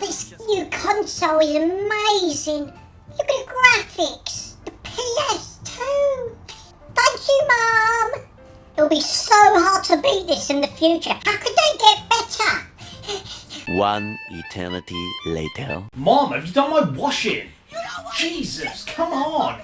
This new console is amazing. Look at the graphics. The PS2. Thank you, Mum. It'll be so hard to beat this in the future. How could they get better? One eternity later. Mom, have you done my washing? Jesus, come on.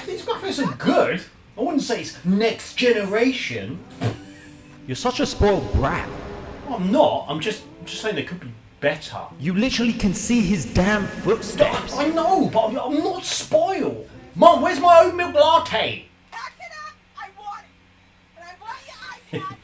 These graphics are good. I wouldn't say it's next generation. You're such a spoiled brat. Well, I'm not. I'm just saying they could be better. You literally can see his damn footsteps. I know, but I'm not spoiled. Mom, where's my oat milk latte? I want it. And I want your iPad.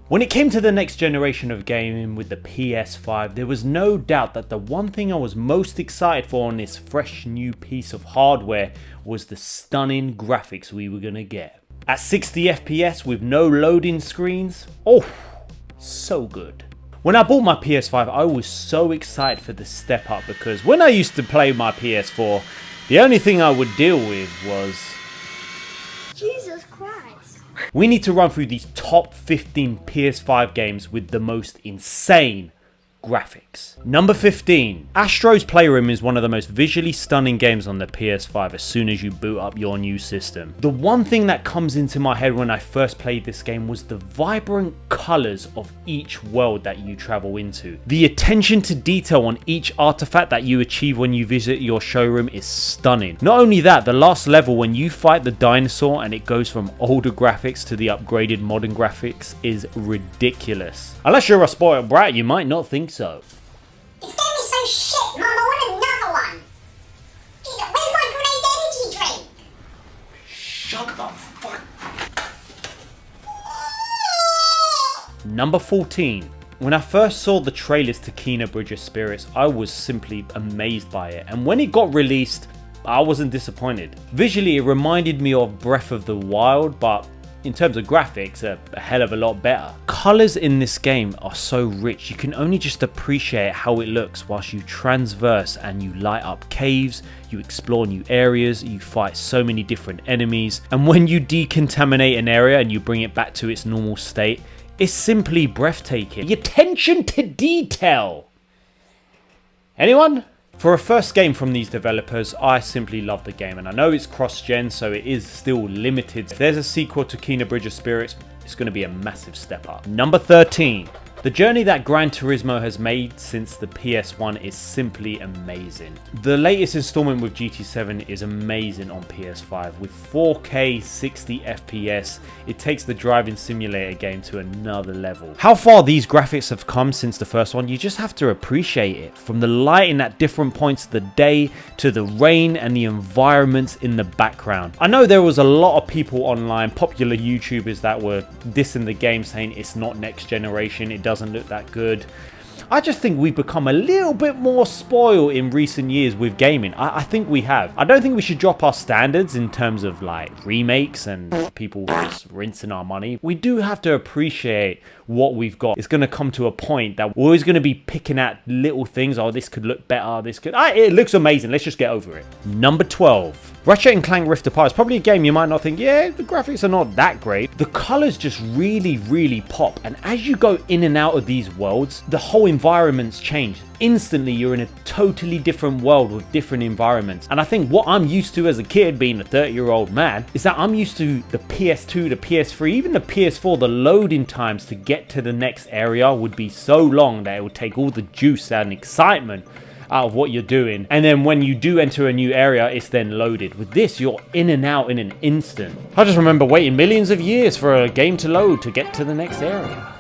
When it came to the next generation of gaming with the PS5, there was no doubt that the one thing I was most excited for on this fresh new piece of hardware was the stunning graphics we were gonna get. At 60 FPS with no loading screens, oh, so good. When I bought my PS5, I was so excited for the step up because when I used to play my PS4, the only thing I would deal with was... Jesus Christ. We need to run through these top 15 PS5 games with the most insane graphics. Number 15. Astro's Playroom is one of the most visually stunning games on the PS5 as soon as you boot up your new system. The one thing that comes into my head when I first played this game was the vibrant colours of each world that you travel into. The attention to detail on each artifact that you achieve when you visit your showroom is stunning. Not only that, the last level when you fight the dinosaur and it goes from older graphics to the upgraded modern graphics is ridiculous. Unless you're a spoiled brat, you might not think so. It's getting me so shit, Mum. I want another one. Jesus, where's my grenade energy drink? Shut the fuck. Number 14. When I first saw the trailers to Kena Bridge of Spirits, I was simply amazed by it, and when it got released, I wasn't disappointed. Visually, it reminded me of Breath of the Wild, but in terms of graphics, a hell of a lot better. Colours in this game are so rich, you can only just appreciate how it looks whilst you transverse and you light up caves, you explore new areas, you fight so many different enemies, and when you decontaminate an area and you bring it back to its normal state, it's simply breathtaking. The attention to detail! Anyone? For a first game from these developers, I simply love the game, and I know it's cross-gen, so it is still limited. If there's a sequel to Kena Bridge of Spirits, it's going to be a massive step up. Number 13. The journey that Gran Turismo has made since the PS1 is simply amazing. The latest installment with GT7 is amazing on PS5. With 4K 60 FPS, it takes the driving simulator game to another level. How far these graphics have come since the first one, you just have to appreciate it. From the lighting at different points of the day, to the rain and the environments in the background. I know there was a lot of people online, popular YouTubers, that were dissing the game, saying it's not next generation, it doesn't look that good. I just think we've become a little bit more spoiled in recent years with gaming. I think we have. I don't think we should drop our standards in terms of like remakes and people just rinsing our money. We do have to appreciate what we've got. It's going to come to a point that we're always going to be picking at little things. Oh, this could look better. This could... it looks amazing. Let's just get over it. Number 12. Ratchet and Clank Rift Apart is probably a game you might not think, yeah, the graphics are not that great. The colors just really pop, and as you go in and out of these worlds, the whole environments change. Instantly, you're in a totally different world with different environments. And I think what I'm used to as a kid, being a 30-year-old man, is that I'm used to the PS2, the PS3, even the PS4, the loading times to get to the next area would be so long that it would take all the juice and excitement out of what you're doing, and then when you do enter a new area, it's then loaded. With this, you're in and out in an instant. I just remember waiting millions of years for a game to load to get to the next area.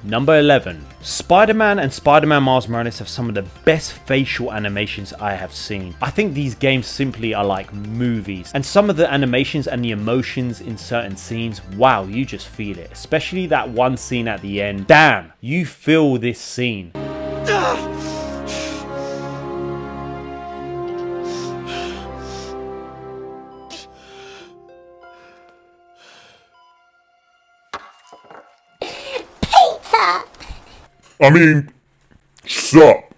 Number 11. Spider-Man and Spider-Man Miles Morales have some of the best facial animations I have seen. I think these games simply are like movies, and some of the animations and the emotions in certain scenes, wow, you just feel it. Especially that one scene at the end. Damn, you feel this scene. I mean, sup?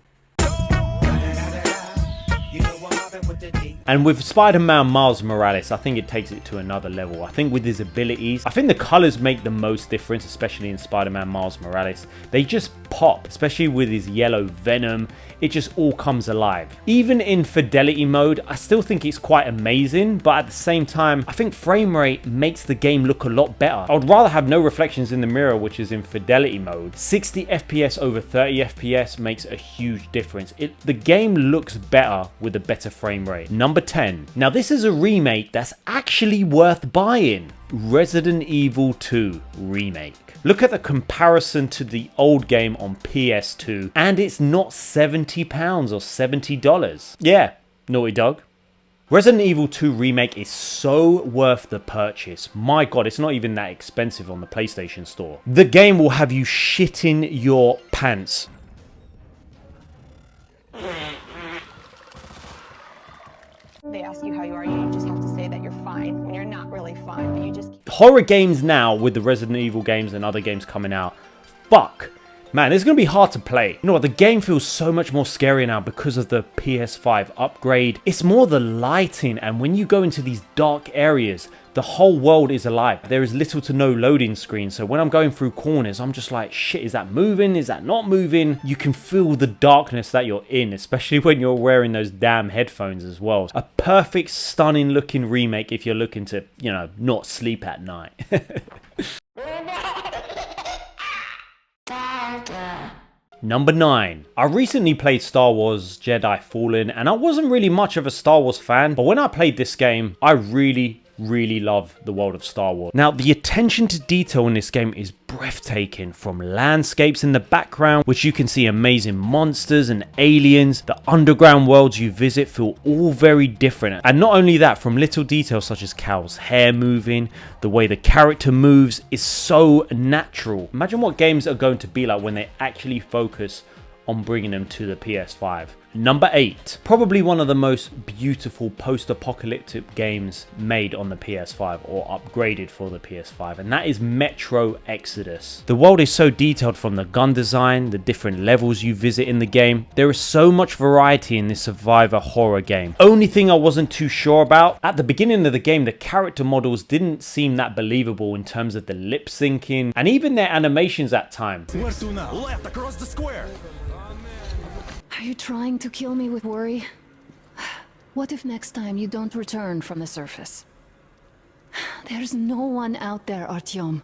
And with Spider-Man Miles Morales, I think it takes it to another level. I think with his abilities, I think the colors make the most difference, especially in Spider-Man Miles Morales. They just pop, especially with his yellow Venom. It just all comes alive. Even in fidelity mode, I still think it's quite amazing, but at the same time, I think frame rate makes the game look a lot better. I would rather have no reflections in the mirror, which is in fidelity mode. 60 FPS over 30 FPS makes a huge difference. The game looks better with a better frame rate. Number 10. Now this is a remake that's actually worth buying. Resident Evil 2 Remake. Look at the comparison to the old game on PS2, and it's not £70 or $70. Yeah, Naughty Dog. Resident Evil 2 Remake is so worth the purchase. My god, it's not even that expensive on the PlayStation Store. The game will have you shitting your pants. They ask you how you are, you just have to say that you're fine when you're not really fine, but you just... Horror games now, with the Resident Evil games and other games coming out, fuck. Man, it's going to be hard to play. You know what, the game feels so much more scary now because of the PS5 upgrade. It's more the lighting, and when you go into these dark areas, the whole world is alive. There is little to no loading screen, so when I'm going through corners, I'm just like, shit, is that moving? Is that not moving? You can feel the darkness that you're in, especially when you're wearing those damn headphones as well. A perfect, stunning looking remake if you're looking to, you know, not sleep at night. Number 9. I recently played Star Wars Jedi Fallen, and I wasn't really much of a Star Wars fan, but when I played this game, I really love the world of Star Wars. Now, the attention to detail in this game is breathtaking, from landscapes in the background, which you can see amazing monsters and aliens. The underground worlds you visit feel all very different. And not only that, from little details such as Cal's hair moving, the way the character moves is so natural. Imagine what games are going to be like when they actually focus on bringing them to the PS5. Number 8. Probably one of the most beautiful post-apocalyptic games made on the PS5 or upgraded for the PS5, and that is Metro Exodus. The world is so detailed, from the gun design, the different levels you visit in the game. There is so much variety in this survivor horror game. Only thing I wasn't too sure about, at the beginning of the game, the character models didn't seem that believable in terms of the lip syncing and even their animations at times. Where to now? Left across the square. Are you trying to kill me with worry? What if next time you don't return from the surface? There's no one out there, Artyom.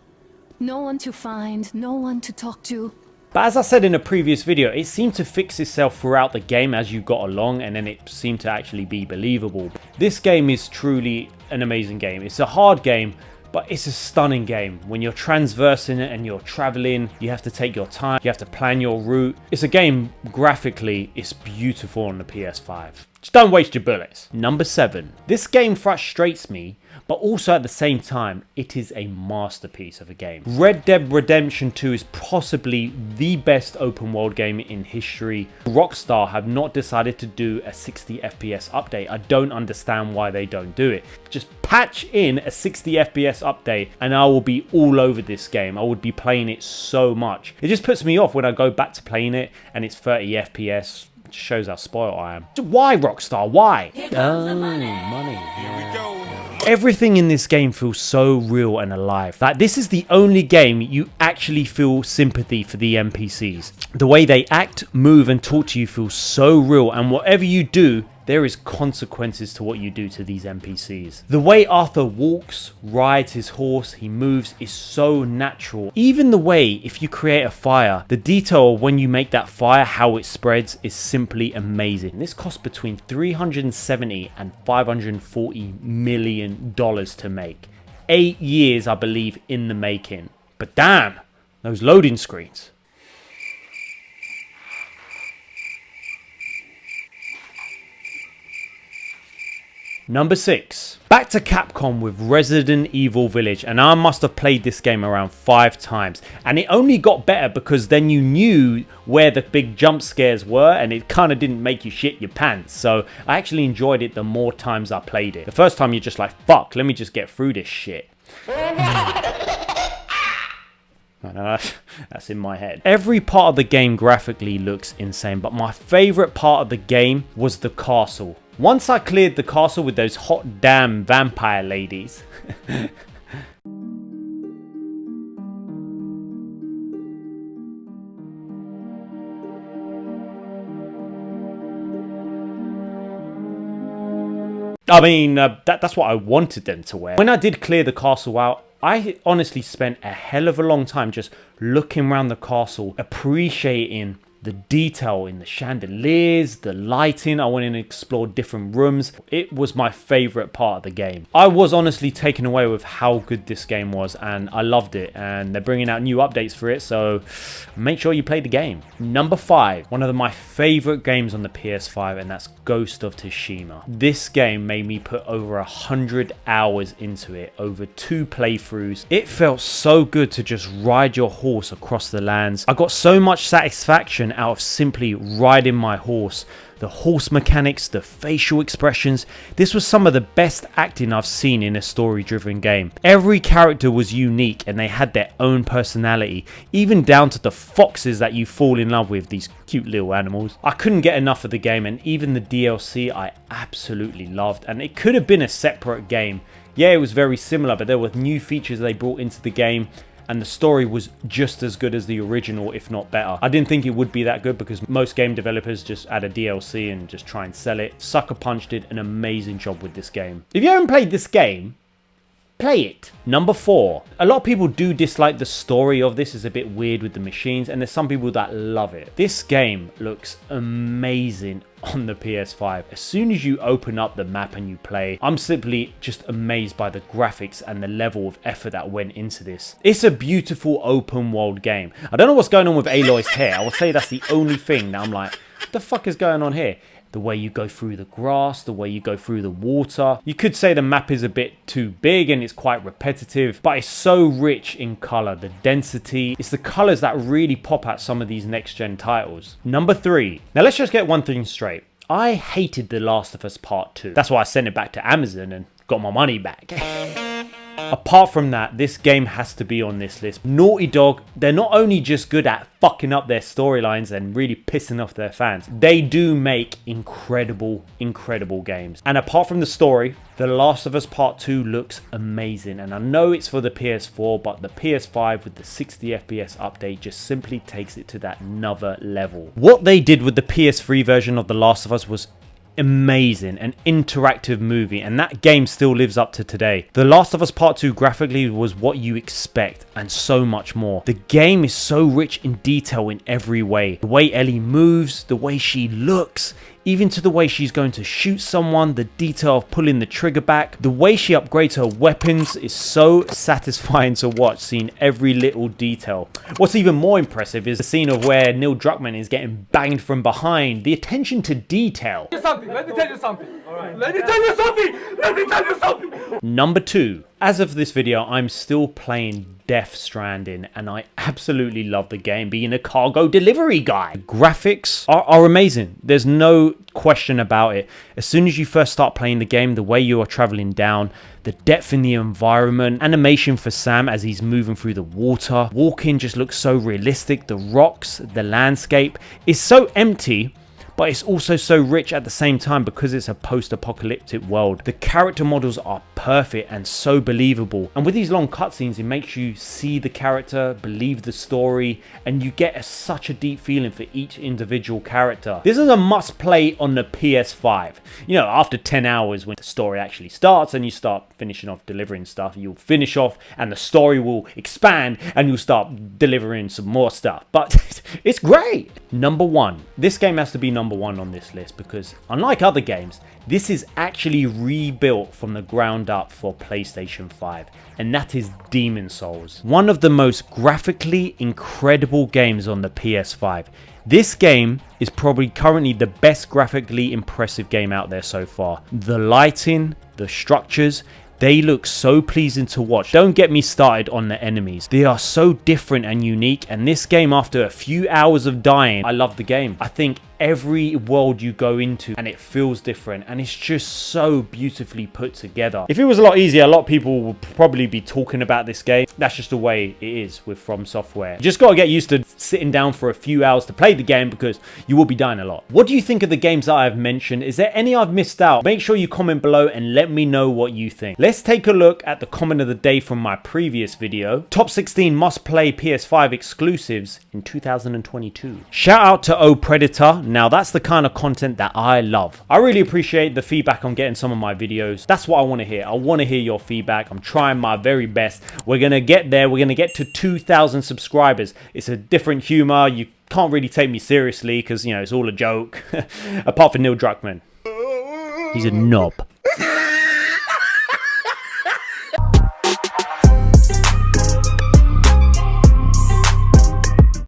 No one to find, no one to talk to. But as I said in a previous video, it seemed to fix itself throughout the game as you got along, and then it seemed to actually be believable. This game is truly an amazing game. It's a hard game, but it's a stunning game. When you're transversing it and you're traveling, you have to take your time, you have to plan your route. It's a game, graphically, it's beautiful on the PS5. Just don't waste your bullets. Number 7. This game frustrates me, but also at the same time, it is a masterpiece of a game. Red Dead Redemption 2 is possibly the best open world game in history. Rockstar have not decided to do a 60 FPS update. I don't understand why they don't do it. Just patch in a 60 FPS update and I will be all over this game. I would be playing it so much. It just puts me off when I go back to playing it and it's 30 FPS. It shows how spoiled I am. Why, Rockstar? Why? Oh, money. Yeah. Everything in this game feels so real and alive. Like, this is the only game you actually feel sympathy for the NPCs. The way they act, move and talk to you feels so real, and whatever you do, there is consequences to what you do to these NPCs. The way Arthur walks, rides his horse, he moves is so natural. Even the way, if you create a fire, the detail of when you make that fire, how it spreads, is simply amazing. This cost between $370 and $540 million to make. 8 years, I believe, in the making. But damn, those loading screens. Number 6. Back to Capcom with Resident Evil Village, and I must have played this game around 5 times, and it only got better because then you knew where the big jump scares were and it kind of didn't make you shit your pants. So I actually enjoyed it the more times I played it. The first time you're just like, fuck, let me just get through this shit. That's in my head. Every part of the game graphically looks insane, but my favorite part of the game was the castle. Once I cleared the castle with those hot damn vampire ladies. I mean, that's what I wanted them to wear. When I did clear the castle out, I honestly spent a hell of a long time just looking around the castle, appreciating the detail in the chandeliers, the lighting. I went in and explored different rooms. It was my favorite part of the game. I was honestly taken away with how good this game was, and I loved it, and they're bringing out new updates for it, so make sure you play the game. Number 5, one of my favorite games on the PS5, and that's Ghost of Tsushima. This game made me put over 100 hours into it, over 2 playthroughs. It felt so good to just ride your horse across the lands. I got so much satisfaction out of simply riding my horse. The horse mechanics, the facial expressions, this was some of the best acting I've seen in a story-driven game. Every character was unique and they had their own personality, even down to the foxes that you fall in love with, these cute little animals. I couldn't get enough of the game, and even the DLC I absolutely loved, and it could have been a separate game. Yeah, it was very similar, but there were new features they brought into the game, and the story was just as good as the original, if not better. I didn't think it would be that good because most game developers just add a DLC and just try and sell it. Sucker Punch did an amazing job with this game. If you haven't played this game, play it. Number 4. A lot of people do dislike the story of this. It's a bit weird with the machines, and there's some people that love it. This game looks amazing on the PS5. As soon as you open up the map and you play, I'm simply just amazed by the graphics and the level of effort that went into this. It's a beautiful open world game. I don't know what's going on with Aloy's hair. I would say that's the only thing that I'm like, what the fuck is going on here? The way you go through the grass, the way you go through the water. You could say the map is a bit too big and it's quite repetitive, but it's so rich in color. The density, it's the colors that really pop at some of these next gen titles. Number 3. Now let's just get one thing straight. I hated The Last of Us Part 2. That's why I sent it back to Amazon and got my money back. Apart from that, this game has to be on this list. Naughty Dog, they're not only just good at fucking up their storylines and really pissing off their fans, they do make incredible games. And apart from the story, The Last of Us Part 2 looks amazing. And I know it's for the PS4, but the PS5 with the 60 FPS update just simply takes it to that another level. What they did with the PS3 version of The Last of Us was amazing, an interactive movie, and that game still lives up to today. The Last of Us Part 2 graphically was what you expect and so much more. The game is so rich in detail in every way. The way Ellie moves, the way she looks, even to the way she's going to shoot someone, the detail of pulling the trigger back, the way she upgrades her weapons is so satisfying to watch, seeing every little detail. What's even more impressive is the scene of where Neil Druckmann is getting banged from behind, the attention to detail. Let me tell you something. All right. Let me tell you something. Let me tell you something. Number 2. As of this video, I'm still playing Death Stranding, and I absolutely love the game, being a cargo delivery guy. The graphics are amazing. There's no question about it. As soon as you first start playing the game, the way you are traveling down, the depth in the environment, animation for Sam as he's moving through the water, walking just looks so realistic. The rocks, the landscape is so empty, but it's also so rich at the same time because it's a post-apocalyptic world. The character models are perfect and so believable, and with these long cutscenes it makes you see the character, believe the story, and you get such a deep feeling for each individual character. This is a must play on the PS5. You know, after 10 hours when the story actually starts and you start finishing off delivering stuff, you'll finish off and the story will expand and you'll start delivering some more stuff, but it's great. Number 1. This game has to be number 1 on this list because unlike other games, this is actually rebuilt from the ground up for PlayStation 5, and that is Demon Souls. One of the most graphically incredible games on the PS5. This game is probably currently the best graphically impressive game out there so far. The lighting, the structures, they look so pleasing to watch. Don't get me started on the enemies. They are so different and unique, and this game, after a few hours of dying, I love the game. I think every world you go into and it feels different, and it's just so beautifully put together. If it was a lot easier, a lot of people would probably be talking about this game. That's just the way it is with From Software. You just got to get used to sitting down for a few hours to play the game, because you will be dying a lot. What do you think of the games that I've mentioned? Is there any I've missed out? Make sure you comment below and let me know what you think. Let's take a look at the comment of the day from my previous video. Top 16 must play PS5 exclusives in 2022. Shout out to O Predator. Now that's the kind of content that I love. I really appreciate the feedback on getting some of my videos. That's what I want to hear. I want to hear your feedback. I'm trying my very best. We're going to get there. We're going to get to 2,000 subscribers. It's a different humor. You can't really take me seriously because, you know, it's all a joke. Apart from Neil Druckmann. He's a knob.